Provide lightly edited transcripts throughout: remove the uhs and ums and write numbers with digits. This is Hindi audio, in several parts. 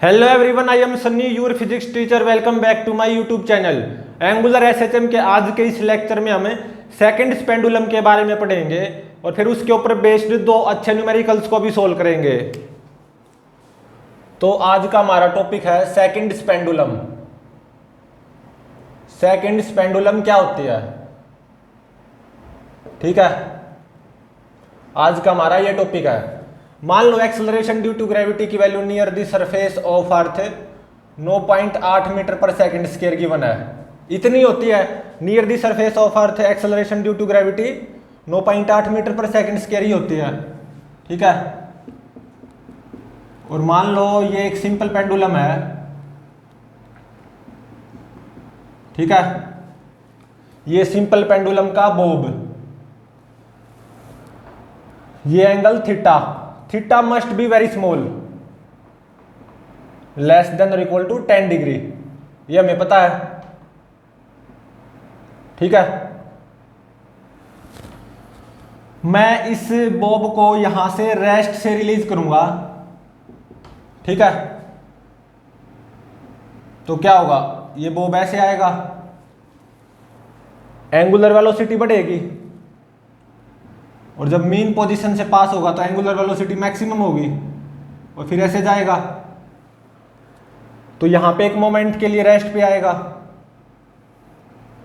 Hello everyone, I am Sunny your physics teacher. Welcome back to my YouTube channel. Angular SHM के आज के इस लेक्चर में हमें सेकंड पेंडुलम के बारे में पढ़ेंगे और फिर उसके ऊपर बेस्ड दो अच्छे न्यूमेरिकल्स को भी सोल्व करेंगे। तो आज का हमारा टॉपिक है सेकंड पेंडुलम। सेकंड पेंडुलम क्या होती है, ठीक है। आज का हमारा ये टॉपिक है। मान लो एक्सेलरेशन ड्यू टू ग्रेविटी की value near the surface of earth 9.8 metre per second square given है। इतनी होती है near the surface of earth acceleration due to gravity 9.8 metre per second square ही होती है, ठीक है। और मान लो ये एक सिंपल पेंडुलम है, ठीक है। ये सिंपल पेंडुलम का बोब, ये angle theta must be very small, less than और इक्वल टू 10 डिग्री, ये हमें पता है, ठीक है। मैं इस बॉब को यहां से रेस्ट से रिलीज करूंगा, ठीक है। तो क्या होगा, ये बॉब ऐसे आएगा, एंगुलर वेलोसिटी बढ़ेगी और जब मीन पोजीशन से पास होगा तो एंगुलर वेलोसिटी मैक्सिमम होगी और फिर ऐसे जाएगा। तो यहां पे एक मोमेंट के लिए रेस्ट पे आएगा,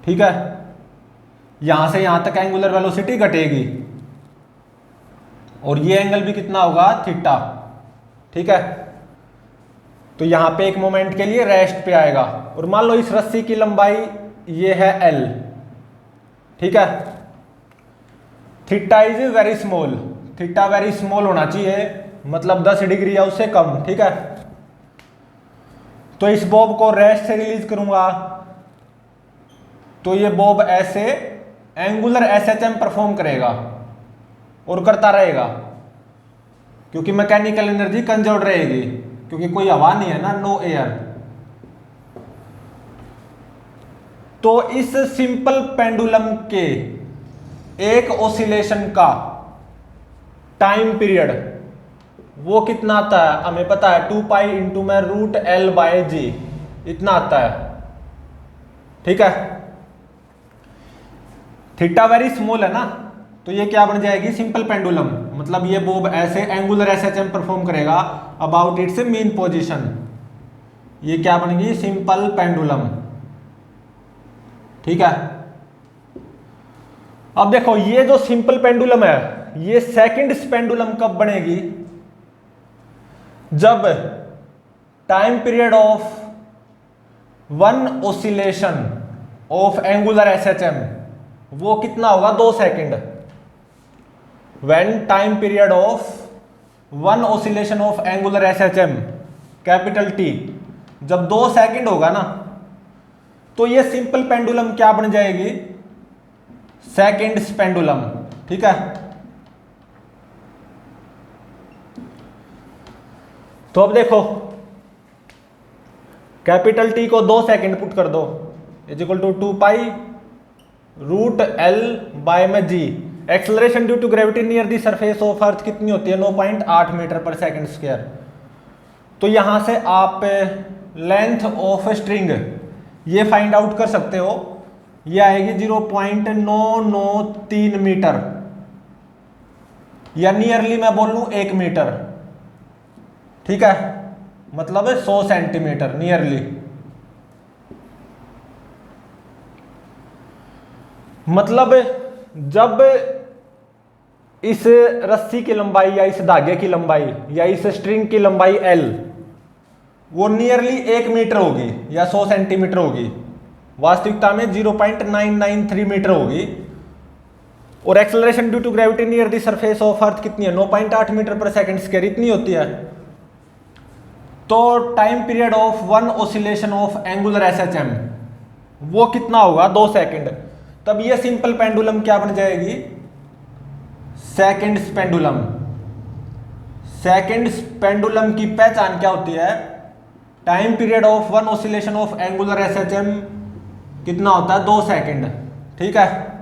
ठीक है। यहां से यहां तक एंगुलर वेलोसिटी घटेगी और ये एंगल भी कितना होगा, थीटा, ठीक है। तो यहां पे एक मोमेंट के लिए रेस्ट पे आएगा और मान लो इस रस्सी की लंबाई ये है L, ठीक है। Theta is very small, theta very small होना चाहिए, मतलब 10 डिग्री या उससे कम, ठीक है। तो इस बॉब को रेस्ट से रिलीज करूंगा तो ये बॉब ऐसे एंगुलर एसएचएम परफॉर्म करेगा और करता रहेगा क्योंकि मैकेनिकल एनर्जी कंजर्व रहेगी, क्योंकि कोई हवा नहीं है ना, नो एयर। तो इस सिंपल पेंडुलम के एक ऑसिलेशन का टाइम पीरियड वो कितना आता है, हमें पता है 2 पाई इंटू में रूट L बाय जी, इतना आता है, ठीक है। थीटा वेरी स्मॉल है ना, तो ये क्या बन जाएगी, सिंपल पेंडुलम। मतलब ये बॉब ऐसे एंगुलर एसएचएम परफॉर्म करेगा अबाउट इट्स मीन पोजीशन, ये क्या बन गई, सिंपल पेंडुलम, ठीक है। अब देखो ये जो सिंपल पेंडुलम है, ये सेकंड पेंडुलम कब बनेगी, जब time period of one oscillation of angular SHM वो कितना होगा, 2 second. When time period of one oscillation of angular SHM capital T जब 2 सेकंड होगा ना, तो ये सिंपल पेंडुलम क्या बन जाएगी, सेकंड पेंडुलम, ठीक है। तो अब देखो कैपिटल T को 2 सेकंड पुट कर दो, is equal to 2 pi root L by में g. Acceleration due to gravity near the surface of earth कितनी होती है, 9.8 मीटर पर सेकंड स्क्वायर। तो यहां से आप लेंथ ऑफ स्ट्रिंग ये फाइंड आउट कर सकते हो, ये आएगी 0.993 मीटर, या नियरली मैं बोल लूं 1 मीटर, ठीक है। मतलब 100 सेंटीमीटर नियरली। मतलब जब इस रस्सी की लंबाई या इस धागे की लंबाई या इस स्ट्रिंग की लंबाई L वो नियरली 1 मीटर होगी या 100 सेंटीमीटर होगी, वास्तविकता में 0.993 मीटर होगी, और acceleration due to gravity near the surface of earth कितनी है, 9.8 मीटर पर सेकंड स्क्वायर, इतनी होती है। तो time period of one oscillation of angular SHM वो कितना होगा, 2 सेकंड। तब ये सिंपल पेंडुलम क्या बन जाएगी, सेकंड पेंडुलम। सेकंड पेंडुलम की पहचान क्या होती है, time period of one oscillation of angular SHM कितना होता है, 2 सेकंड, ठीक है।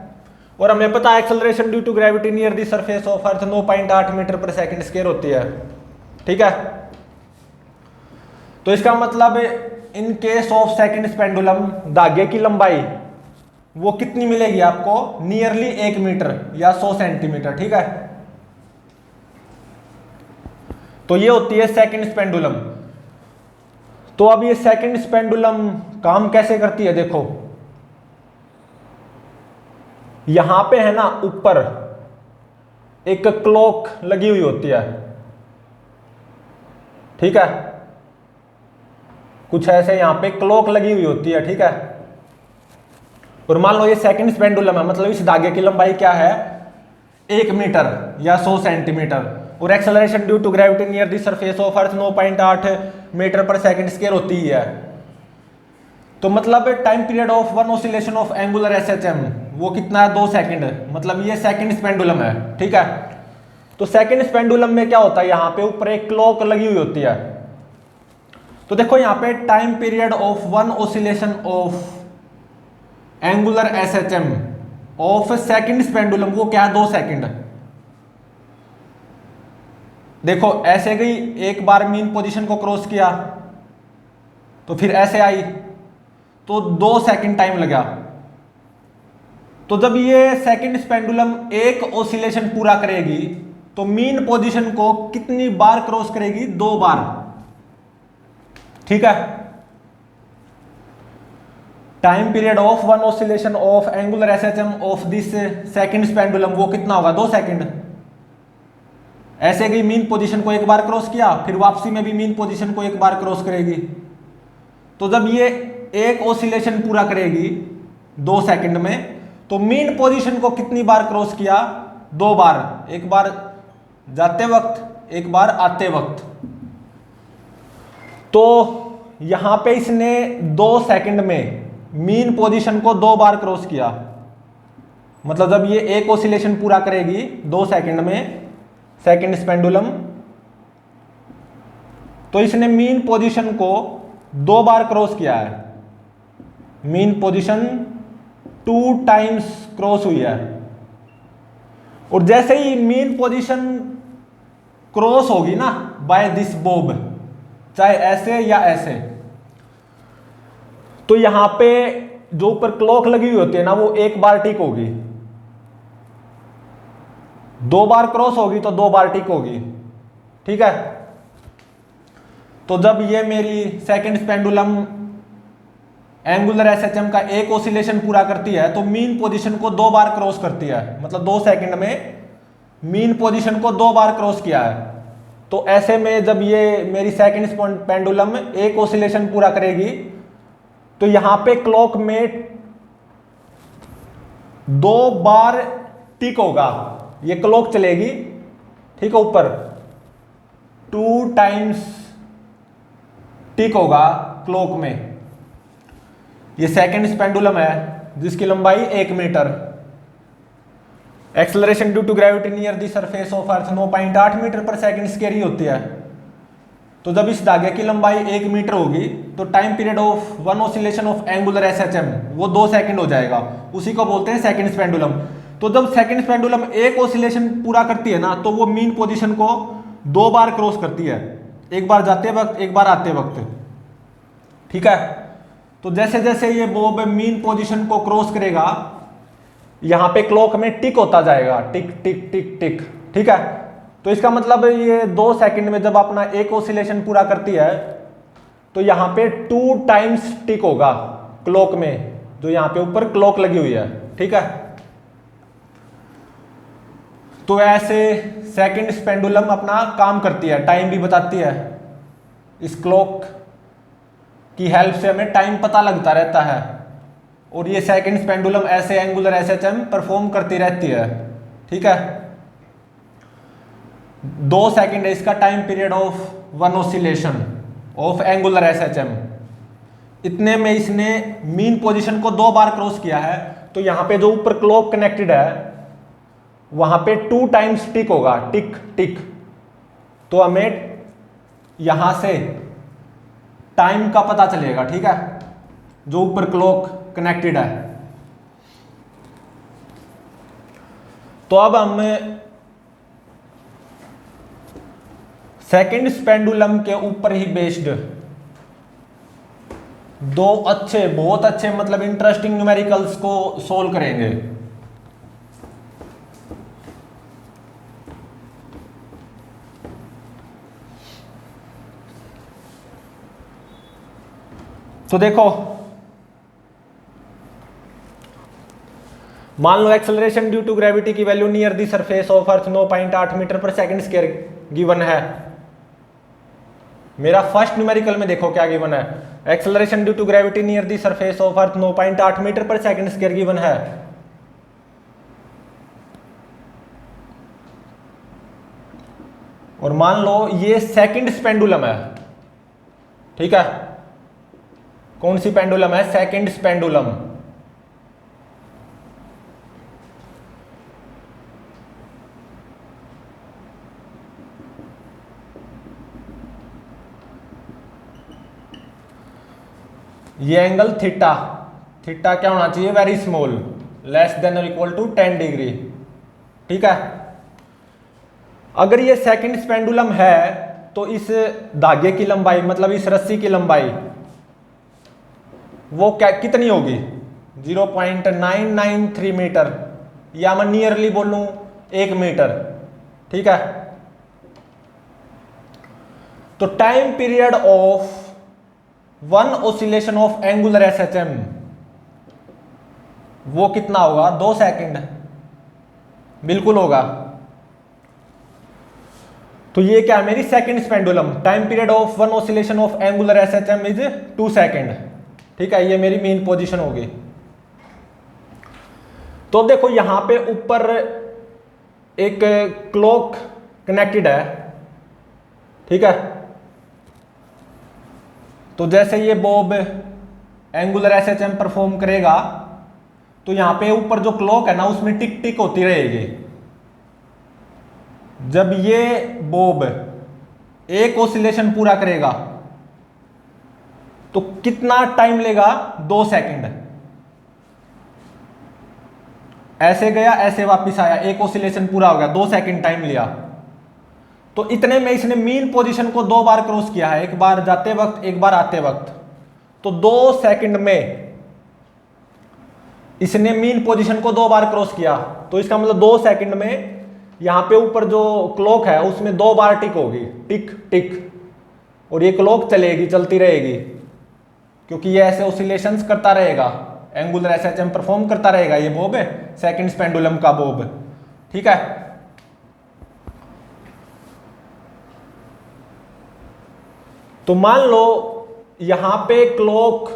और हमें पता है acceleration due to gravity near the surface of earth 9.8 metre per second square होती है, ठीक है। तो इसका मतलब in case of second pendulum धागे की लंबाई वो कितनी मिलेगी आपको, नियरली 1 मीटर या 100 सेंटीमीटर। ठीक है, तो ये होती है सेकंड पेंडुलम। तो अब ये सेकंड पेंडुलम काम कैसे करती है, देखो यहां पे है ना ऊपर एक क्लॉक लगी हुई होती है। ठीक है, कुछ ऐसे यहां पे क्लॉक लगी हुई होती है। ठीक है, और मान लो ये सेकंड पेंडुलम है, मतलब इस धागे की लंबाई क्या है, 1 मीटर या 100 सेंटीमीटर, और acceleration due to gravity near the surface of earth 9.8 metre per second square होती है। तो मतलब time period of one oscillation of angular SHM वो कितना है, 2 सेकंड, मतलब ये सेकंड पेंडुलम है। ठीक है, तो सेकंड पेंडुलम में क्या होता है, यहां पे ऊपर एक क्लॉक लगी हुई होती है। तो देखो यहां पे time period of one oscillation of angular SHM of second pendulum वो क्या है, 2 सेकंड। देखो ऐसे गई, एक बार मीन पोजीशन को क्रॉस किया तो फिर ऐसे आई, तो 2 सेकंड टाइम लगा। तो जब ये सेकंड पेंडुलम एक ऑसिलेशन पूरा करेगी तो मीन पोजीशन को कितनी बार क्रॉस करेगी, 2 बार। ठीक है, time period of one oscillation of angular SHM of this second pendulum वो कितना होगा, 2 सेकंड। ऐसे गई, मीन पोजीशन को एक बार क्रॉस किया, फिर वापसी में भी मीन पोजीशन को एक बार क्रॉस करेगी। तो जब ये एक ऑसिलेशन पूरा करेगी 2 सेकंड में, तो मीन पोजीशन को कितनी बार क्रॉस किया, 2 बार, एक बार जाते वक्त एक बार आते वक्त। तो यहां पे इसने 2 सेकंड में मीन पोजीशन को 2 बार क्रॉस किया, मतलब जब ये एक ऑसिलेशन पूरा करेगी 2 सेकंड में सेकंड पेंडुलम, तो इसने मीन पोजीशन को 2 बार क्रॉस किया है। मीन पोजीशन 2 टाइम्स क्रॉस हुई है, और जैसे ही मीन पोजीशन क्रॉस होगी ना बाय दिस बोब, चाहे ऐसे या ऐसे, तो यहां पे जो ऊपर क्लॉक लगी हुई होती है ना वो एक बार टिक होगी, 2 बार क्रॉस होगी तो 2 बार टिक होगी। ठीक है, तो जब ये मेरी सेकंड पेंडुलम एंगुलर एसएचएम का एक ऑसिलेशन पूरा करती है तो मीन पोजीशन को 2 बार क्रॉस करती है, मतलब 2 सेकंड में मीन पोजीशन को 2 बार क्रॉस किया है। तो ऐसे में जब ये मेरी सेकंड पेंडुलम एक ऑसिलेशन पूरा करेगी तो यहां पे क्लॉक में 2 बार टिक होगा, ये क्लॉक चलेगी। ठीक है, ऊपर 2 टाइम्स टिक होगा क्लॉक में। ये सेकंड पेंडुलम है जिसकी लंबाई 1 metre, acceleration due to gravity near the surface of earth 9.8 metre per second square ही होती है। तो जब इस धागे की लंबाई 1 मीटर होगी तो time period of one oscillation of angular SHM वो 2 सेकंड हो जाएगा, उसी को बोलते हैं सेकंड पेंडुलम। तो जब सेकंड पेंडुलम एक ऑसिलेशन पूरा करती है ना तो वो मीन पोजीशन को 2 बार क्रॉस करती है, एक बार जाते वक्त एक बार आते वक्त। ठीक है, तो जैसे जैसे ये बोब मीन पोजीशन को क्रॉस करेगा यहां पे क्लॉक में टिक होता जाएगा, टिक टिक टिक टिक। ठीक है, तो इसका मतलब ये 2 सेकंड में जब अपना एक ऑसिलेशन पूरा करती है तो यहां पे 2 टाइम्स टिक होगा क्लॉक में, जो यहां पे ऊपर क्लॉक लगी हुई है। ठीक है, तो ऐसे सेकंड पेंडुलम अपना काम करती है, टाइम भी बताती है। इस क्लॉक की हेल्प से हमें टाइम पता लगता रहता है, और ये सेकंड पेंडुलम ऐसे एंगुलर एसएचएम परफॉर्म करती रहती है। ठीक है, 2 सेकंड है इसका time period of one oscillation of angular SHM. इतने में इसने मीन पोजीशन को 2 बार क्रॉस किया है, तो यहां पे जो ऊपर क्लॉक कनेक्टेड है वहां पे 2 टाइम्स टिक होगा, टिक टिक। तो हमें यहां से टाइम का पता चलेगा। ठीक है, जो ऊपर क्लॉक कनेक्टेड है। तो अब हम सेकंड पेंडुलम के ऊपर ही बेस्ड दो अच्छे, बहुत अच्छे, मतलब इंटरेस्टिंग न्यूमेरिकल्स को सोल्व करेंगे। तो देखो, मान लो एक्सेलरेशन ड्यू टू ग्रेविटी की value near the surface of earth 9.8 metre per second square given है। मेरा फर्स्ट न्यूमेरिकल में देखो क्या गिवन है, acceleration due to gravity near the surface of earth 9.8 metre per second square given है। और मान लो ये सेकंड पेंडुलम है, ठीक है। कौन सी पेंडुलम है? Second pendulum. ये एंगल थीटा, थीटा क्या होना चाहिए? वेरी स्मॉल, लेस देन और इक्वल टू 10 डिग्री, ठीक है। अगर ये सेकंड पेंडुलम है तो इस धागे की लंबाई, मतलब इस रस्सी की लंबाई वो क्या कितनी होगी? 0.993 मीटर, या मैं नियरली बोलूं 1 मीटर, ठीक है। तो time period of one oscillation of angular SHM वो कितना होगा? 2 सेकंड, बिल्कुल होगा। तो ये क्या है? मेरी second pendulum, time period of one oscillation of angular SHM is 2 second, ठीक है। ये मेरी मेन पोजीशन होगी। तो अब देखो यहां पे ऊपर एक क्लॉक कनेक्टेड है, ठीक है। तो जैसे ये बॉब एंगुलर एसएचएम परफॉर्म करेगा तो यहां पे ऊपर जो क्लॉक है ना उसमें टिक टिक होती रहेगी। जब ये बॉब एक ऑसिलेशन पूरा करेगा तो कितना टाइम लेगा? 2 सेकंड। ऐसे गया, ऐसे वापस आया, एक ऑसिलेशन पूरा हो गया, 2 सेकंड टाइम लिया। तो इतने में इसने मीन पोजीशन को 2 बार क्रॉस किया है, एक बार जाते वक्त, एक बार आते वक्त। तो 2 सेकंड में इसने मीन पोजीशन को 2 बार क्रॉस किया, तो इसका मतलब 2 सेकंड में यहां पे ऊपर जो क्लॉक है उसमें 2 बार टिक होगी, टिक टिक, और ये क्लॉक चलेगी, चलती रहेगी, क्योंकि ये ऐसे ऑसिलेशंस करता रहेगा, एंगुलर एसएचएम परफॉर्म करता रहेगा ये बॉब है, सेकंड पेंडुलम का बॉब, ठीक है। तो मान लो यहां पे क्लॉक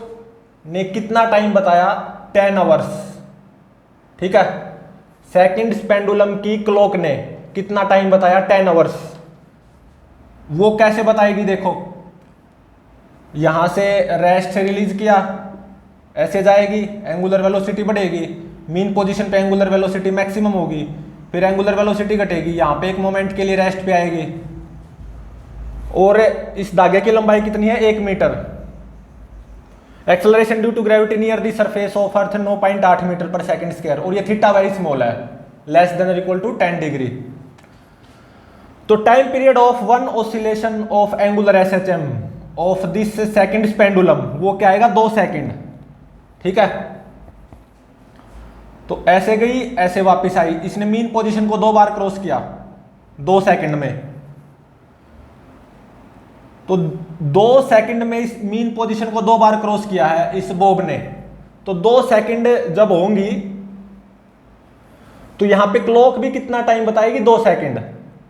ने कितना टाइम बताया? 10 आवर्स, ठीक है। सेकंड पेंडुलम की क्लॉक ने कितना टाइम बताया? 10 आवर्स। वो कैसे बताएगी? देखो, यहां से रेस्ट रिलीज किया, ऐसे जाएगी, एंगुलर वेलोसिटी बढ़ेगी, मीन पोजीशन पे एंगुलर वेलोसिटी मैक्सिमम होगी, फिर एंगुलर वेलोसिटी घटेगी, यहां पे एक मोमेंट के लिए रेस्ट पे आएगी। और इस धागे की लंबाई कितनी है? 1 metre. Acceleration due to gravity near the surface of earth 9.8 metre per second square, और ये थीटा वेरी स्मॉल है, लेस देन और इक्वल टू 10 डिग्री। तो time period of one oscillation of angular SHM of this second pendulum वो क्या आएगा? 2 सेकंड, ठीक है। तो ऐसे गई, ऐसे वापस आई, इसने मीन पोजीशन को 2 बार क्रॉस किया 2 सेकंड में। तो 2 सेकंड में इस मीन पोजीशन को 2 बार क्रॉस किया है इस बॉब ने। तो 2 सेकंड जब होंगी तो यहां पे क्लॉक भी कितना टाइम बताएगी? 2 सेकंड,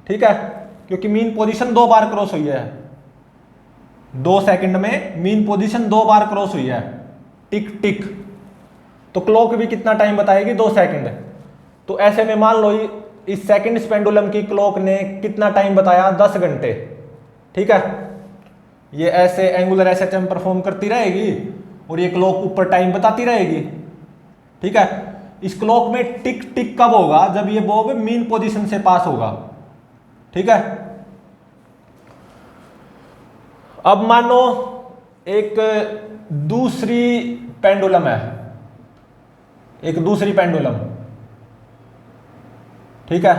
ठीक है, क्योंकि मीन पोजीशन 2 बार क्रॉस हुई है। 2 सेकंड में मीन पोजीशन 2 बार क्रॉस हुई है, टिक टिक। तो क्लॉक भी कितना टाइम बताएगी? 2 सेकंड। तो ऐसे में मान लो इस सेकंड पेंडुलम की क्लॉक ने कितना टाइम बताया? 10 घंटे, ठीक है। ये ऐसे एंगुलर एसएचएम परफॉर्म करती रहेगी और ये क्लॉक ऊपर टाइम बताती रहेगी, ठीक है। इस क्लॉक में टिक टिक कब होगा? जब ये बॉब मीन पोजीशन से पास होगा, ठीक है। अब मानो एक दूसरी पेंडुलम है, एक दूसरी पेंडुलम, ठीक है।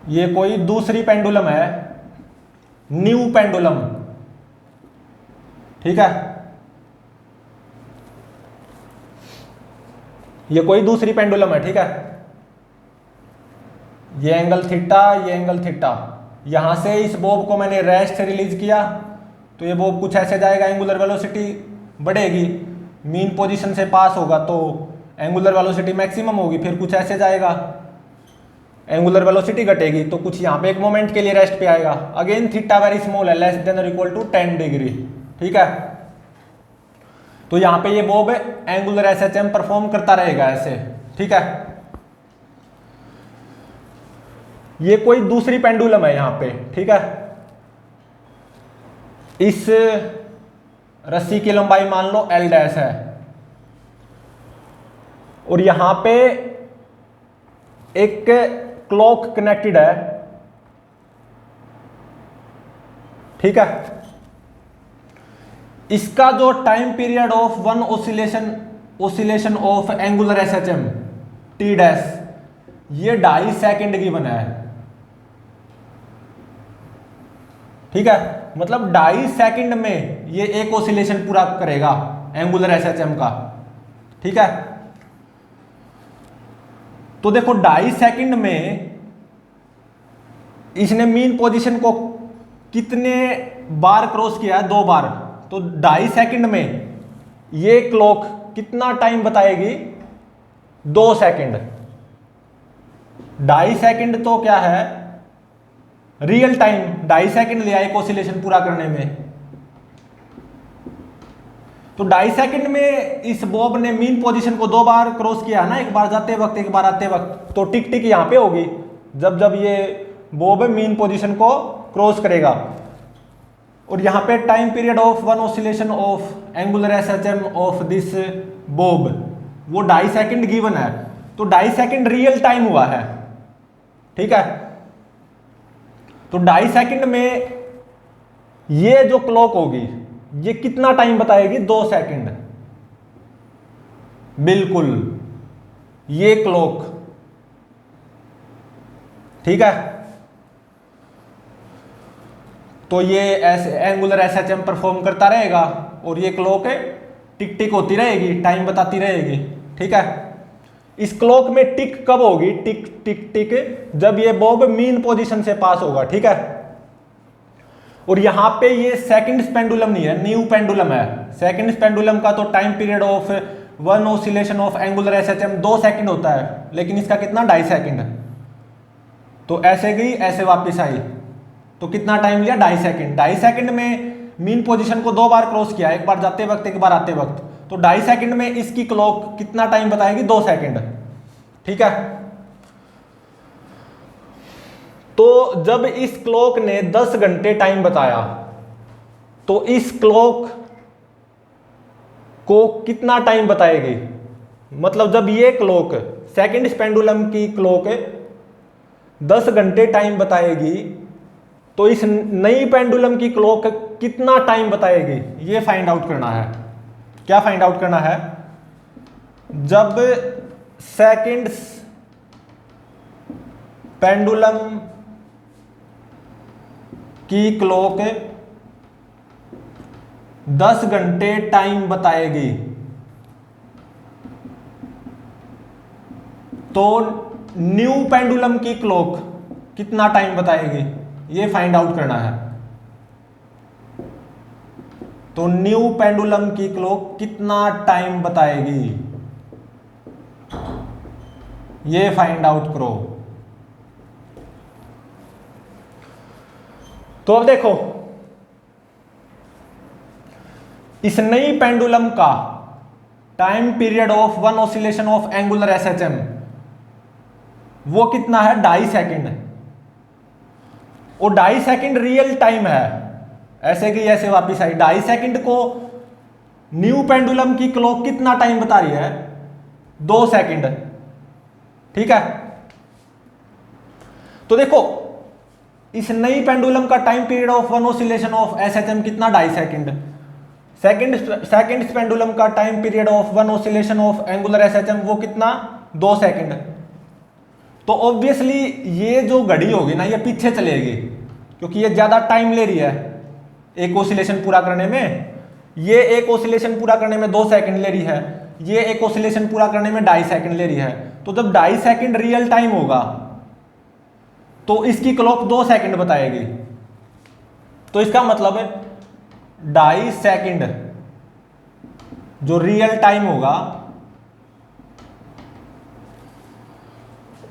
ये कोई दूसरी पेंडुलम है, न्यू पेंडुलम, ठीक है। ये कोई दूसरी पेंडुलम है, ठीक है। ये एंगल थीटा, ये एंगल थीटा, यहां से इस बॉब को मैंने रेस्ट से रिलीज किया तो ये बॉब कुछ ऐसे जाएगा, एंगुलर वेलोसिटी बढ़ेगी, मीन पोजीशन से पास होगा तो एंगुलर वेलोसिटी मैक्सिमम होगी, फिर कुछ ऐसे जाएगा, एंगुलर वेलोसिटी घटेगी तो कुछ यहाँ पे एक मोमेंट के लिए रेस्ट पे आएगा। अगेन थीटा वेरी स्मॉल है, लेस देन और इक्वल टू 10 डिग्री, ठीक है। तो यहाँ पे ये बॉब एंगुलर एसएचएम परफॉर्म करता रहेगा ऐसे, ठीक है। ये कोई दूसरी पेंडुलम है यहाँ पे, ठीक है। इस रस्सी की लंबाई मान लो L डैश है और यहां पे एक क्लॉक कनेक्टेड है, ठीक है। इसका जो time period of one oscillation of angular SHM T dash, ये 2.5 सेकंड की बना है, ठीक है। मतलब 2.5 सेकंड में ये एक ओसिलेशन पूरा करेगा एंगुलर एसएचएम का, ठीक है। तो देखो 2.5 सेकंड में इसने मीन पोजीशन को कितने बार क्रॉस किया है, 2 बार, तो 2.5 सेकंड में ये क्लॉक कितना टाइम बताएगी, 2 सेकंड। 2.5 सेकंड तो क्या है, रियल टाइम 2.5 सेकंड लिया एक ऑसिलेशन पूरा करने में। तो 2.5 सेकंड में इस बॉब ने मीन पोजीशन को 2 बार क्रॉस किया ना, एक बार जाते वक्त एक बार आते वक्त, तो टिक टिक यहां पे होगी जब जब ये बॉब मीन पोजीशन को क्रॉस करेगा। और यहां पे time period of one oscillation of angular SHM of this bob वो 2.5 सेकंड गिवन है, तो 2.5 सेकंड रियल टाइम हुआ है, ठीक है। तो 2.5 सेकंड में ये जो क्लॉक होगी ये कितना टाइम बताएगी, 2 सेकंड, बिल्कुल ये क्लॉक, ठीक है। तो ये ऐसे एंगुलर एसएचएम परफॉर्म करता रहेगा और ये क्लॉक टिक टिक होती रहेगी, टाइम बताती रहेगी, ठीक है। इस क्लॉक में टिक कब होगी, टिक टिक टिक, जब ये बॉब मीन पोजीशन से पास होगा, ठीक है। और यहां पे ये सेकंड पेंडुलम नहीं है, न्यू पेंडुलम है। सेकंड पेंडुलम का तो time period of one oscillation of angular SHM 2 second होता है, लेकिन इसका कितना, 2.5 सेकंड। तो ऐसे गई ऐसे वापस आई तो कितना टाइम लिया, 2.5 सेकंड। 2.5 सेकंड में मीन पोजीशन को 2 बार क्रॉस किया, एक बार जाते वक्त एक बार आते वक्त, तो 2.5 सेकंड में इसकी क्लॉक कितना टाइम बताएगी, 2 सेकंड, ठीक है। तो जब इस क्लॉक ने 10 घंटे टाइम बताया तो इस क्लॉक को कितना टाइम बताएगी, मतलब जब ये क्लॉक सेकंड पेंडुलम की क्लॉक 10 घंटे टाइम बताएगी तो इस नई पेंडुलम की क्लॉक कितना टाइम बताएगी, ये फाइंड आउट करना है। क्या फाइंड आउट करना है, जब सेकंड पेंडुलम की क्लॉक 10 घंटे टाइम बताएगी तो न्यू पेंडुलम की क्लॉक कितना टाइम बताएगी, ये फाइंड आउट करना है। तो न्यू पेंडुलम की क्लॉक कितना टाइम बताएगी, ये फाइंड आउट करो। तो अब देखो इस नई पेंडुलम का time period of one oscillation of angular SHM वो कितना है, 2.5 सेकंड। और 2.5 सेकंड रियल टाइम है, ऐसे कि ऐसे वापिस आई। 2.5 सेकंड को न्यू पेंडुलम की क्लॉक कितना टाइम बता रही है, 2 सेकंड, ठीक है। तो देखो इस नई पेंडुलम का time period of one oscillation of SHM कितना, 2.5 सेकंड। सेकंड पेंडुलम का time period of one oscillation of angular SHM वो कितना, 2 सेकंड। तो ऑब्वियसली ये जो घड़ी होगी ना ये पीछे चलेगी, क्योंकि ये ज़्यादा टाइम ले रही है एक ऑसिलेशन पूरा करने में। ये एक ऑसिलेशन पूरा करने में 2 सेकंड ले रही है, ये एक ऑसिलेशन पूरा करने में 2.5 सेकंड ले रही है। तो जब 2.5 सेकंड रियल टाइम होगा तो इसकी क्लॉक 2 सेकंड बताएगी। तो इसका मतलब है 2.5 सेकंड जो रियल टाइम होगा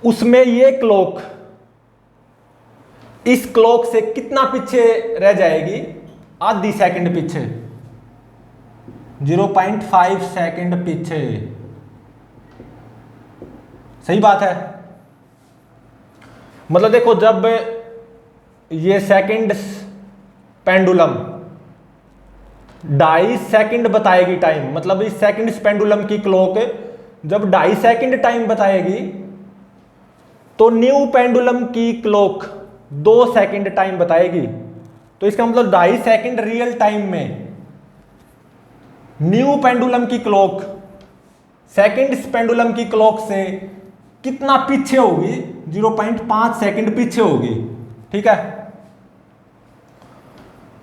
उसमें ये क्लॉक इस क्लॉक से कितना पीछे रह जाएगी? आधी सेकंड पीछे, 0.5 सेकंड पीछे। सही बात है। मतलब देखो, जब ये सेकंड पेंडुलम 2.5 सेकंड बताएगी टाइम, मतलब इस सेकंड पेंडुलम की क्लॉक जब 2.5 सेकंड टाइम बताएगी तो न्यू पेंडुलम की क्लॉक 2 सेकंड टाइम बताएगी। तो इसका मतलब 2.5 सेकंड रियल टाइम में न्यू पेंडुलम की क्लॉक सेकंड पेंडुलम की क्लॉक से कितना पीछे होगी? 0.5 सेकंड पीछे होगी। ठीक है।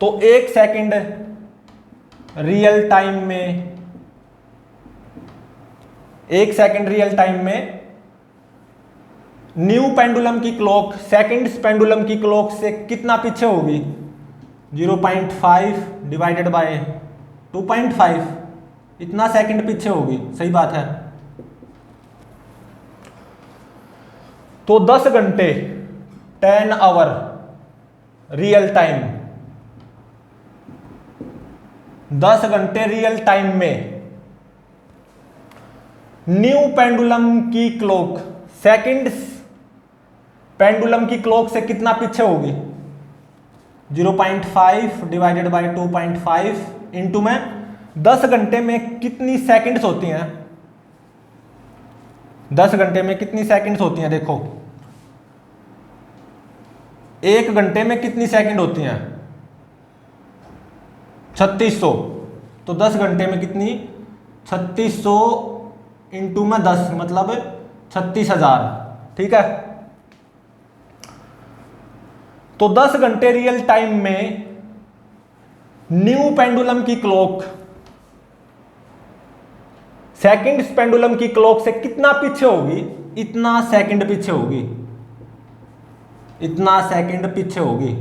तो 1 सेकंड रियल टाइम में 1 सेकंड रियल टाइम में न्यू पेंडुलम की क्लॉक सेकंड पेंडुलम की क्लॉक से कितना पीछे होगी? 0.5 डिवाइडेड बाय 2.5, इतना सेकंड पीछे होगी। सही बात है। तो 10 घंटे 10 आवर रियल टाइम, 10 घंटे रियल टाइम में न्यू पेंडुलम की क्लॉक सेकंड पेंडुलम की क्लॉक से कितना पीछे होगी? 0.5 डिवाइडेड बाय 2.5 इंटू में 10 घंटे में कितनी सेकंड्स होती हैं? 10 घंटे में कितनी सेकंड्स होती हैं? देखो, 1 घंटे में कितनी सेकंड होती हैं? 3600। तो 10 घंटे में कितनी? 3600 इंटू में 10 मतलब 36,000। ठीक है। तो 10 घंटे रियल टाइम में न्यू पेंडुलम की क्लॉक सेकंड पेंडुलम की क्लॉक से कितना पीछे होगी? इतना सेकंड पीछे होगी, इतना सेकंड पीछे होगी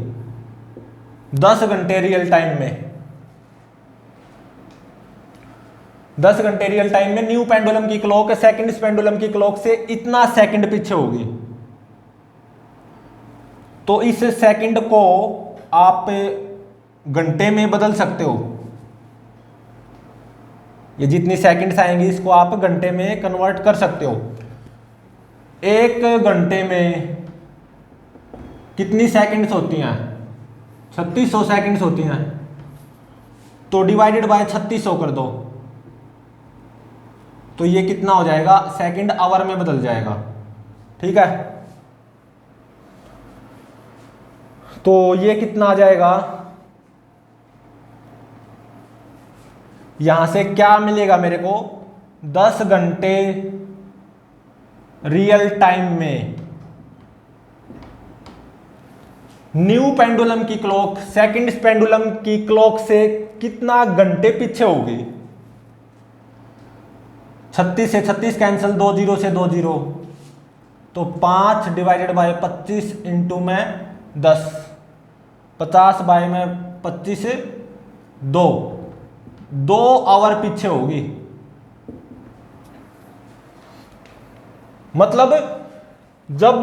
10 घंटे रियल टाइम में। 10 घंटे रियल टाइम में न्यू पेंडुलम की क्लॉक सेकंड पेंडुलम की क्लॉक से इतना सेकंड पीछे होगी। तो इस सेकंड को आप घंटे में बदल सकते हो। ये जितनी सेकंड्स आएंगी इसको आप घंटे में कन्वर्ट कर सकते हो। 1 घंटे में कितनी सेकंड्स होती हैं? 3600 सेकंड्स होती हैं। तो डिवाइडेड बाय 3600 कर दो, तो ये कितना हो जाएगा? सेकंड आवर में बदल जाएगा। ठीक है। तो ये कितना आ जाएगा? यहां से क्या मिलेगा मेरे को? 10 घंटे रियल टाइम में न्यू पेंडुलम की क्लॉक सेकंड पेंडुलम की क्लॉक से कितना घंटे पीछे होगी? 36 से 36 कैंसिल, 2 0 से 2 0, तो 5 डिवाइडेड बाय 25 इंटू में 10, 50 बाय में 25 से 2 आवर पीछे होगी। मतलब जब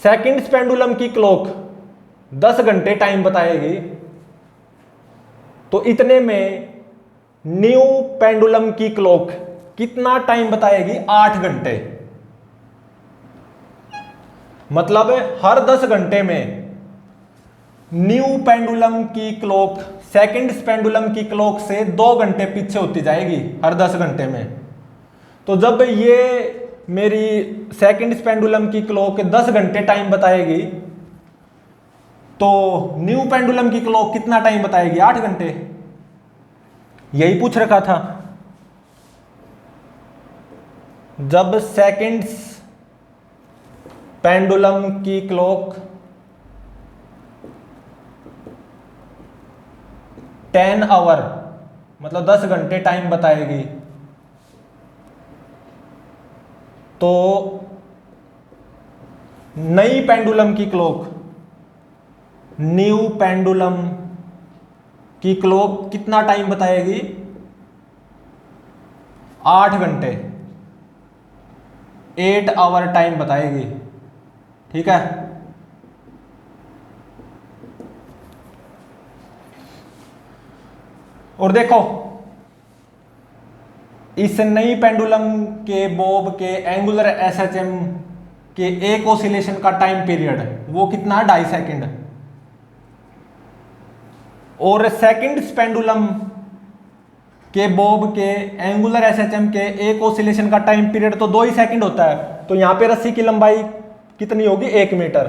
सेकंड पेंडुलम की क्लॉक 10 घंटे टाइम बताएगी तो इतने में न्यू पेंडुलम की क्लॉक कितना टाइम बताएगी? 8 घंटे। मतलब हर 10 घंटे में न्यू पेंडुलम की क्लॉक सेकंड पेंडुलम की क्लॉक से 2 घंटे पीछे होती जाएगी हर 10 घंटे में। तो जब ये मेरी सेकंड पेंडुलम की क्लॉक 10 घंटे टाइम बताएगी तो न्यू पेंडुलम की क्लॉक कितना टाइम बताएगी? 8 घंटे। यही पूछ रखा था। जब सेकंड्स पेंडुलम की क्लॉक 10 आवर मतलब 10 घंटे टाइम बताएगी, तो नई पेंडुलम की क्लॉक, न्यू पेंडुलम की क्लॉक कितना टाइम बताएगी? 8 घंटे, 8 आवर टाइम बताएगी। ठीक है, और देखो इस नई पेंडुलम के बॉब के एंगुलर एसएचएम के एक ऑसिलेशन का टाइम पीरियड वो कितना? 2.5 सेकंड। और सेकंड पेंडुलम के बॉब के एंगुलर एसएचएम के एक ऑसिलेशन का टाइम पीरियड तो 2 ही सेकंड होता है, तो यहां पे रस्सी की लंबाई कितनी होगी? 1 मीटर।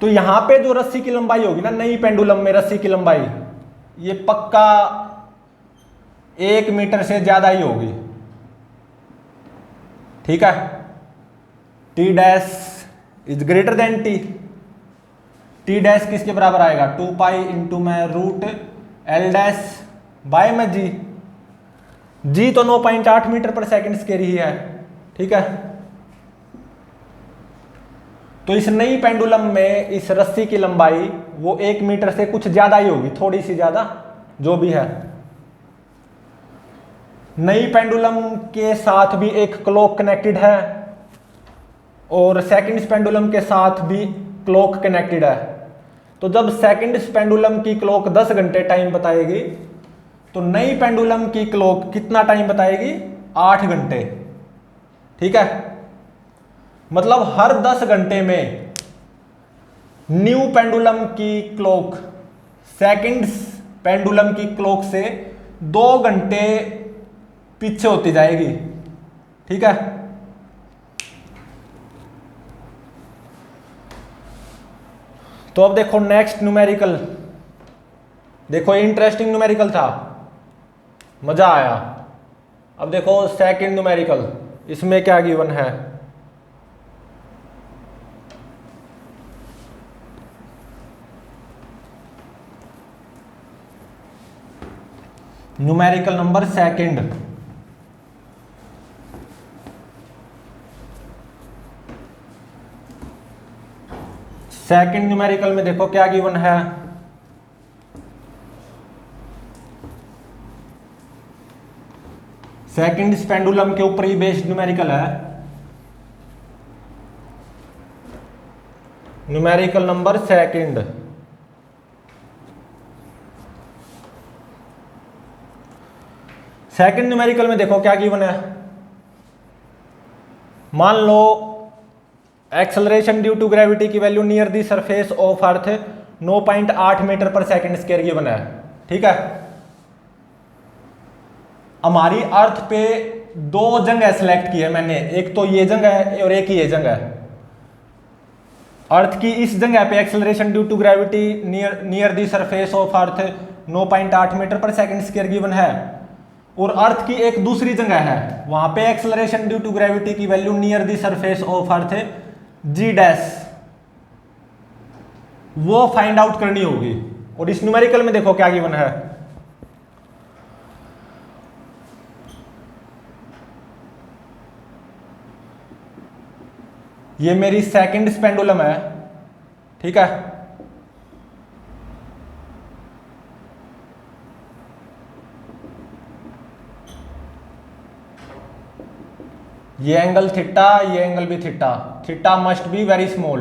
तो यहां पे जो रस्सी की लंबाई होगी ना, नई पेंडुलम में रस्सी की लंबाई ये पक्का 1 मीटर से ज्यादा ही होगी। ठीक है, T dash is greater than T. T dash किसके बराबर आएगा? 2 पाई इंटू में रूट एल डैश बाय में जी। जी तो 9.8 मीटर पर सेकंड स्क्वायर ही है। ठीक है, तो इस नई पेंडुलम में इस रस्सी की लंबाई वो 1 मीटर से कुछ ज्यादा ही होगी, थोड़ी सी ज्यादा जो भी है। नई पेंडुलम के साथ भी एक क्लॉक कनेक्टेड है और सेकंड पेंडुलम के साथ भी क्लॉक कनेक्टेड है। तो जब सेकंड पेंडुलम की क्लॉक 10 घंटे टाइम बताएगी तो नई पेंडुलम की क्लॉक कितना टाइम बताएगी? 8 घंटे। ठीक है, मतलब हर 10 घंटे में न्यू पेंडुलम की क्लॉक सेकंड पेंडुलम की क्लॉक से 2 घंटे पीछे होती जाएगी। ठीक है, तो अब देखो नेक्स्ट न्यूमेरिकल, देखो इंटरेस्टिंग न्यूमेरिकल था, मजा आया। अब देखो सेकंड न्यूमेरिकल, इसमें क्या गिवन है? Numerical number second, second numerical में देखो क्या गिवन है। सेकंड पेंडुलम के ऊपर ही बेस्ड न्यूमेरिकल है। Numerical number second, second numerical में देखो क्या गिवन है। मान लो एक्सेलरेशन ड्यू टू ग्रेविटी की value near the surface of earth 9.8 metre per second square given है। ठीक है, हमारी अर्थ पे 2 जगह सेलेक्ट की है मैंने, एक तो ये जगह है और एक ही ये जगह है। अर्थ की इस जगह पे acceleration due to gravity near the surface of earth 9.8 metre per second square given है, और अर्थ की एक दूसरी जगह है, वहां पे एक्सेलरेशन ड्यू टू ग्रेविटी की value near the surface of earth g dash वो फाइंड आउट करनी होगी। और इस न्यूमेरिकल में देखो क्या गिवन है। ये मेरी सेकंड पेंडुलम है। ठीक है, ये एंगल थीटा, ये एंगल भी theta, theta must be very small,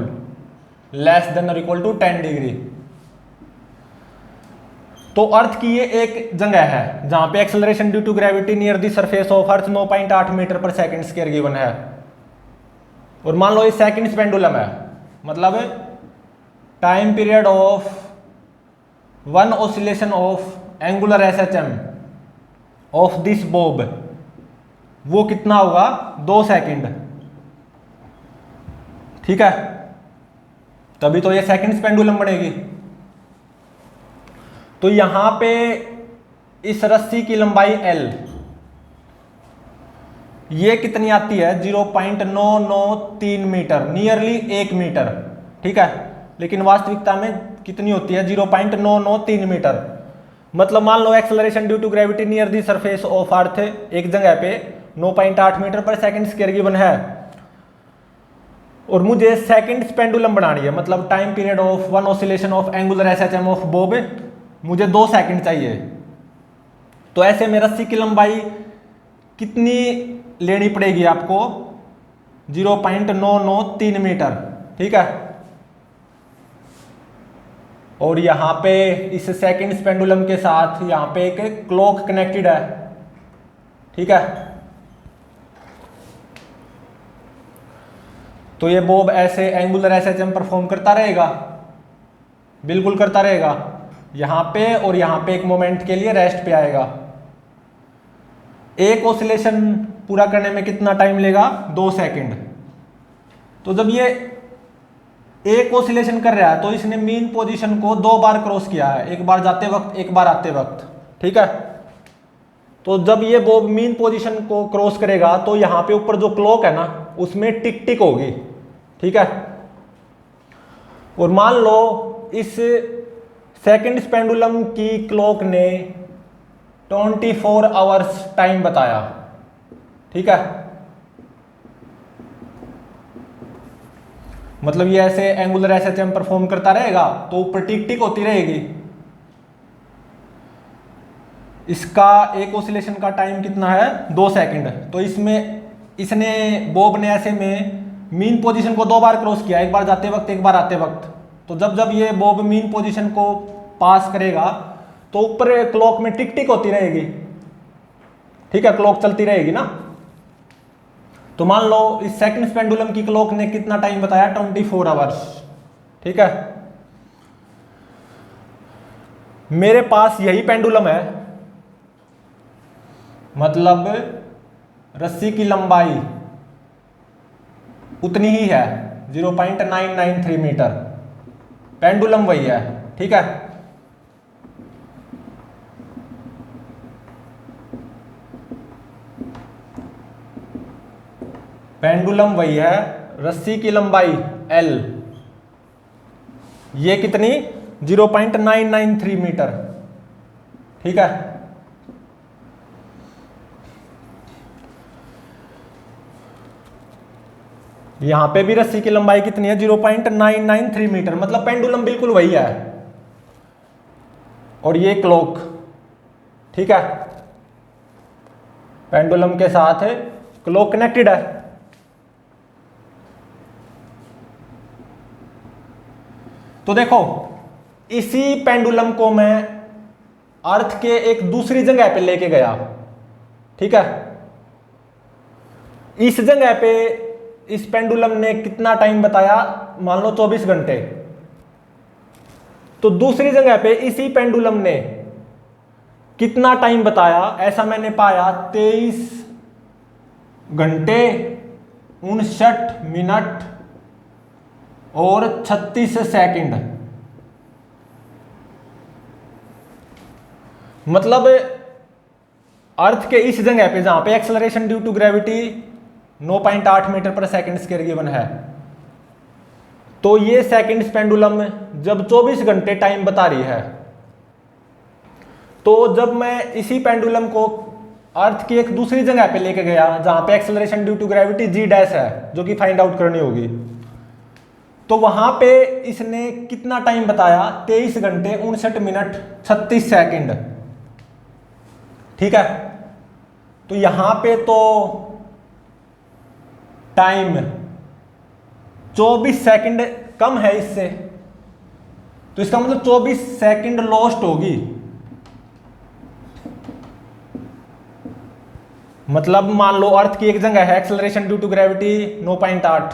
less than और इक्वल टू 10 डिग्री। तो अर्थ की ये एक जगह है जहां पे acceleration due to gravity near the surface of earth 9.8 metre per second square given है। और मान लो ये सेकंड पेंडुलम है, मतलब time period of one oscillation of angular SHM of this bob वो कितना होगा? 2 सेकंड। ठीक है, तभी तो ये सेकंड पेंडुलम बनेगी। तो यहां पे इस रस्सी की लंबाई L, ये कितनी आती है 0.993 मीटर, नियरली 1 मीटर, ठीक है। लेकिन वास्तविकता में कितनी होती है 0.993 मीटर। मतलब मान लो acceleration due to gravity near the surface of earth एक जगह पे 9.8 metre per second square given है, और मुझे सेकंड पेंडुलम बनानी है, मतलब time period of one oscillation of angular SHM of Bob मुझे 2 सेकंड चाहिए। तो ऐसे में रस्सी की लंबाई कितनी लेनी पड़ेगी आपको 0.993 मीटर, ठीक है। और यहां पे इस सेकंड पेंडुलम के साथ यहां पे एक क्लॉक कनेक्टेड है, ठीक है। तो ये बॉब ऐसे एंगुलर एसएचएम परफॉर्म करता रहेगा, बिल्कुल करता रहेगा, यहां पे और यहां पे एक मोमेंट के लिए रेस्ट पे आएगा। एक ऑसिलेशन पूरा करने में कितना टाइम लेगा 2 सेकंड। तो जब ये एक ऑसिलेशन कर रहा है तो इसने मीन पोजीशन को 2 बार क्रॉस किया है, एक बार जाते वक्त एक बार आते वक्त, ठीक है। तो जब ये बॉब मीन पोजीशन को क्रॉस करेगा तो यहां पे ऊपर जो क्लॉक है ना उसमें टिक टिक होगी, ठीक है। और मान लो इस सेकंड पेंडुलम की क्लॉक ने 24 आवर्स टाइम बताया, ठीक है। मतलब ये ऐसे एंगुलर एसएचएम परफॉर्म करता रहेगा तो ऊपर टिक टिक होती रहेगी। इसका एक ऑसिलेशन का टाइम कितना है 2 सेकंड। तो इसमें इसने बॉब ने ऐसे में मीन पोजीशन को 2 बार क्रॉस किया, एक बार जाते वक्त एक बार आते वक्त। तो जब जब ये बॉब मीन पोजीशन को पास करेगा तो ऊपर क्लॉक में टिक टिक होती रहेगी, ठीक है, क्लॉक चलती रहेगी ना। तो मान लो इस सेकंड पेंडुलम की क्लॉक ने कितना टाइम बताया 24 आवर्स, ठीक है। मेरे पास यही पेंडुलम है, मतलब रस्सी की लंबाई उतनी ही है 0.993 मीटर, पेंडुलम वही है, ठीक है। पेंडुलम वही है, रस्सी की लंबाई L, ये कितनी 0.993 मीटर, ठीक है। यहां पे भी रस्सी की लंबाई कितनी है 0.993 मीटर, मतलब पेंडुलम बिल्कुल वही है। और ये क्लॉक, ठीक है, पेंडुलम के साथ क्लॉक कनेक्टेड है। तो देखो इसी पेंडुलम को मैं अर्थ के एक दूसरी जगह पे लेके गया, ठीक है। इस जगह पे इस पेंडुलम ने कितना टाइम बताया, मान लो 24 घंटे। तो दूसरी जगह पे इसी पेंडुलम ने कितना टाइम बताया, ऐसा मैंने पाया 23 घंटे 59 मिनट और 36 सेकंड। मतलब अर्थ के इस जगह पे जहां पे acceleration due to gravity 9.8 metre per second square given है, तो ये सेकंड पेंडुलम जब 24 घंटे टाइम बता रही है, तो जब मैं इसी पेंडुलम को अर्थ की एक दूसरी जगह पे लेके गया जहां पे acceleration due to gravity g dash है, जो कि फाइंड आउट करनी होगी, तो वहां पे इसने कितना टाइम बताया 23 घंटे 59 मिनट 36 सेकंड, ठीक है। तो यहां पे तो टाइम 24 सेकंड कम है इससे, तो इसका मतलब 24 सेकंड लॉस्ट होगी। मतलब मान लो अर्थ की एक जगह है, एक्सेलरेशन ड्यू टू ग्रेविटी 9.8,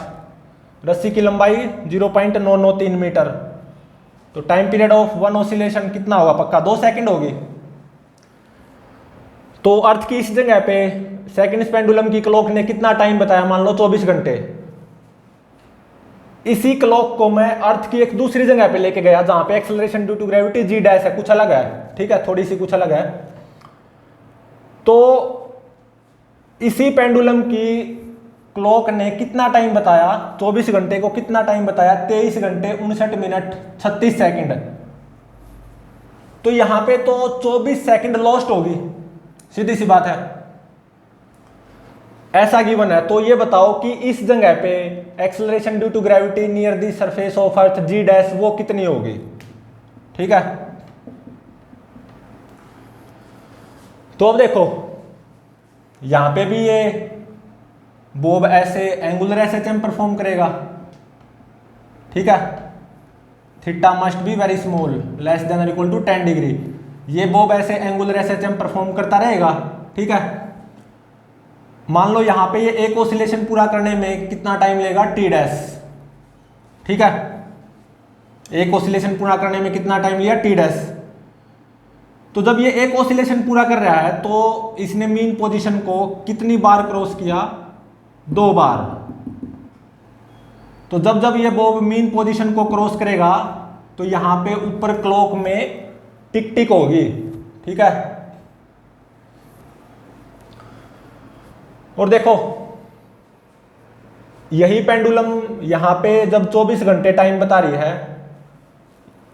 रस्सी की लंबाई 0.993 मीटर, तो time period of one oscillation कितना होगा, पक्का 2 सेकंड होगी। तो अर्थ की इस जगह पे सेकंड पेंडुलम की क्लॉक ने कितना टाइम बताया, मान लो 24 घंटे। इसी क्लॉक को मैं अर्थ की एक दूसरी जगह पे लेके गया जहां पे acceleration due to gravity g dash है, कुछ अलग है, ठीक है, थोड़ी सी कुछ अलग है। तो इसी पेंडुलम की क्लॉक ने कितना टाइम बताया, 24 घंटे को कितना टाइम बताया, 23 घंटे 59 मिनट 36 सेकंड। तो यहां पे तो 24 सेकंड लॉस्ट होगी, सीधी सी बात है, ऐसा गिवन है। तो ये बताओ कि इस जगह पे acceleration due to gravity near the surface of earth g dash वो कितनी होगी। ठीक है, तो अब देखो यहां पे भी ये बॉब ऐसे एंगुलर एसएचएम परफॉर्म करेगा। ठीक है, theta must be very small less than और इक्वल टू 10 डिग्री। ये बॉब ऐसे एंगुलर एसएचएम परफॉर्म करता रहेगा। ठीक है, मान लो यहां पे ये एक ऑसिलेशन पूरा करने में कितना टाइम लेगा, टी डैश। ठीक है, एक ऑसिलेशन पूरा करने में कितना टाइम लिया, टी डैश। तो जब ये एक ऑसिलेशन पूरा कर रहा है तो इसने मीन पोजीशन को कितनी बार क्रॉस किया, 2 बार। तो जब जब ये बॉब मीन पोजीशन को क्रॉस करेगा तो यहां पे ऊपर क्लॉक में टिक टिक होगी। ठीक है, और देखो यही पेंडुलम यहां पे जब 24 घंटे टाइम बता रही है,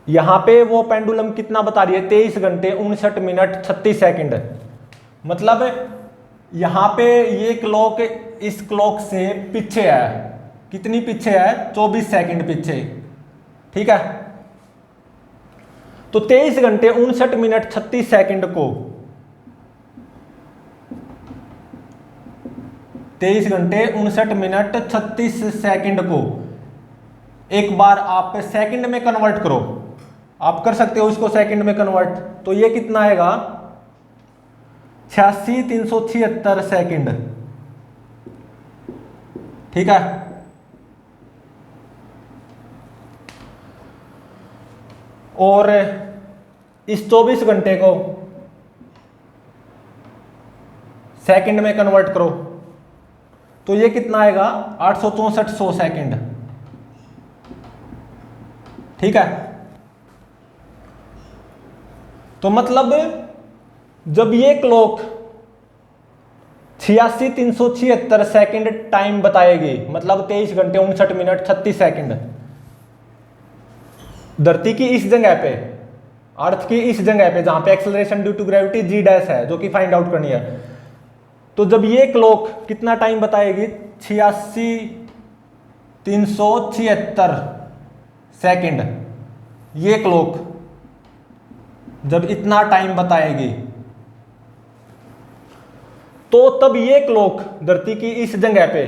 यहां पे वो पेंडुलम कितना बता रही है, 23 घंटे 59 मिनट 36 सेकंड। मतलब यहां पे ये क्लॉक इस क्लॉक से पीछे है, कितनी पीछे है, 24 सेकंड पीछे। ठीक है, तो 23 घंटे 59 मिनट 36 सेकंड को 23 घंटे 59 मिनट 36 सेकंड को एक बार आप सेकंड में कन्वर्ट करो, आप कर सकते हो इसको सेकंड में कन्वर्ट, तो ये कितना आएगा, 86,376 सेकंड। ठीक है, और इस 24 घंटे को सेकंड में कन्वर्ट करो तो ये कितना आएगा, 864 सेकंड। ठीक है, तो मतलब जब ये क्लॉक 86,376 सेकंड टाइम बताएगी, मतलब 23 घंटे 59 मिनट 36 सेकंड, धरती की इस जगह पे, अर्थ की इस जगह पे जहां पे acceleration due to gravity g dash है जो कि फाइंड आउट करनी है, तो जब ये क्लॉक कितना टाइम बताएगी, 86,376 सेकंड, ये क्लॉक जब इतना टाइम बताएगी तो तब ये क्लॉक धरती की इस जगह पे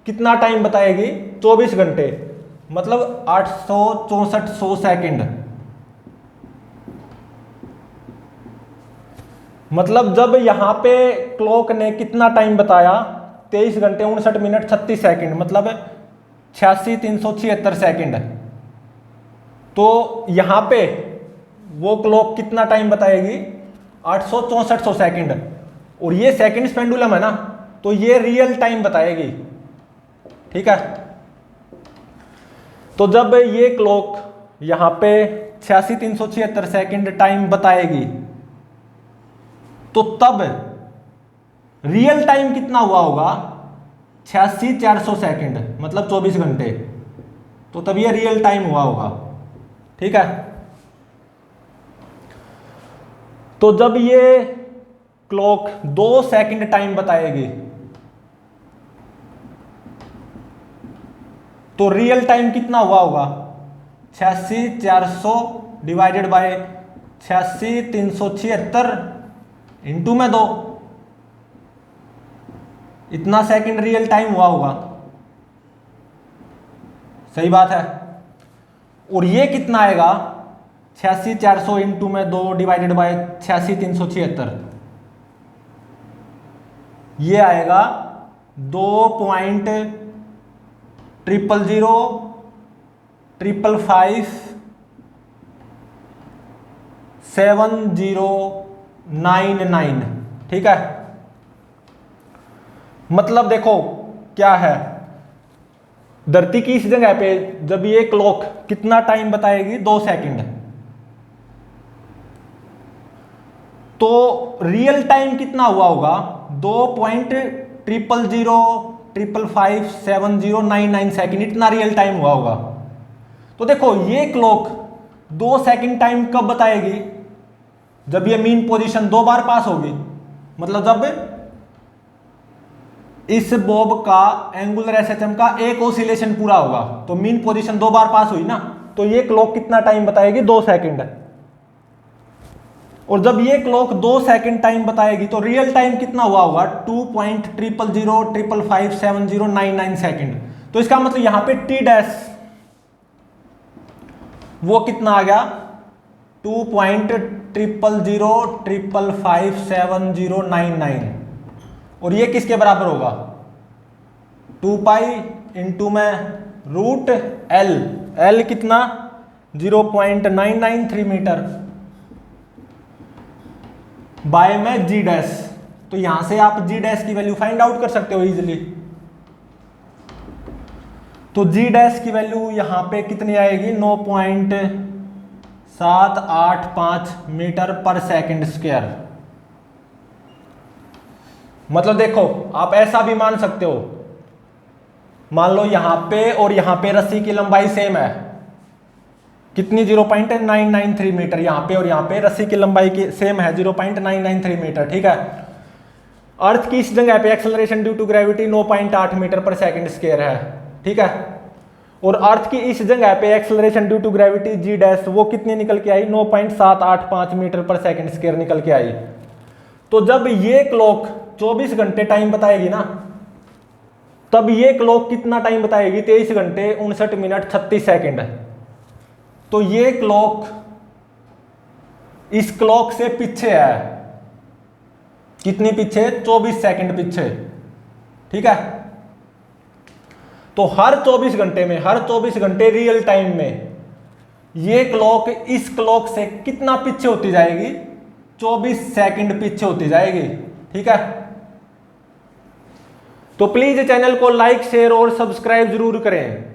कितना टाइम बताएगी, 24 घंटे, मतलब 864 सेकंड। मतलब जब यहां पे क्लॉक ने कितना टाइम बताया, 23 घंटे 59 मिनट 36 सेकंड, मतलब 86,376 सेकंड, तो यहां पे वो क्लॉक कितना टाइम बताएगी, 864 सेकंड। और ये सेकंड पेंडुलम है ना, तो ये रियल टाइम बताएगी। ठीक है, तो जब ये क्लॉक यहां पे 86,376 सेकंड टाइम बताएगी तो तब रियल टाइम कितना हुआ होगा, 86,400 सेकंड, मतलब 24 घंटे, तो तब ये रियल टाइम हुआ होगा। ठीक है, तो जब ये क्लॉक 2 सेकंड टाइम बताएगी तो रियल टाइम कितना हुआ होगा, 86,400 डिवाइडेड बाय 86,376 इंटू में 2, इतना सेकंड रियल टाइम हुआ होगा। सही बात है, और ये कितना आएगा, 86,400 इंटू में 2 डिवाइडेड बाय 86,376, ये आएगा 2.00557099। ठीक है, मतलब देखो क्या है, धरती की इस जगह पे जब ये क्लॉक कितना टाइम बताएगी, 2 सेकंड, तो रियल टाइम कितना हुआ होगा? 2.00055570999 सेकंड, इतना रियल टाइम हुआ होगा। तो देखो ये क्लॉक 2 सेकंड टाइम कब बताएगी? जब ये मीन पोजीशन 2 बार पास होगी, मतलब जब इस बॉब का एंगुलर एसएचएम का एक ऑसिलेशन पूरा होगा, तो मीन पोजीशन 2 बार पास हुई ना, तो ये क्लॉक कितना टाइम बताएगी? 2 सेकंड। और जब ये क्लॉक 2 सेकंड टाइम बताएगी तो रियल टाइम कितना हुआ होगा? 2.00055570999 सेकंड। तो इसका मतलब यहां पे टी डैश वो कितना आ गया? 2.00055570999। और ये किसके बराबर होगा? 2 पाई इंटू में रूट एल। एल कितना? 0.993 मीटर बाय में जी डैश। तो यहां से आप जी डैश की वैल्यू फाइंड आउट कर सकते हो इजीली। तो जी डैश की वैल्यू यहां पे कितनी आएगी? 9.785 मीटर पर सेकंड स्क्वायर। मतलब देखो आप ऐसा भी मान सकते हो, मान लो यहां पे और यहां पे रस्सी की लंबाई सेम है, कितनी? 0.993 मीटर। यहां पे और यहां पे रस्सी की लंबाई की सेम है 0.993 मीटर, ठीक है। अर्थ की इस जगह पे acceleration due to gravity 9.8 metre per second square है, ठीक है। और अर्थ की इस जगह पे acceleration due to gravity g dash वो कितनी निकल के आई? 9.785 मीटर पर सेकंड स्क्वायर निकल के आई। तो जब ये क्लॉक 24 घंटे टाइम बताएगी ना, तब ये क्लॉक कितना टाइम बताएगी? 23 घंटे 59 मिनट 36 सेकंड। तो ये क्लॉक इस क्लॉक से पीछे है, कितनी पीछे? 24 सेकंड पीछे, ठीक है। तो हर 24 घंटे में, हर 24 घंटे रियल टाइम में ये क्लॉक इस क्लॉक से कितना पीछे होती जाएगी? 24 सेकंड पीछे होती जाएगी, ठीक है। तो प्लीज चैनल को लाइक, शेयर और सब्सक्राइब जरूर करें।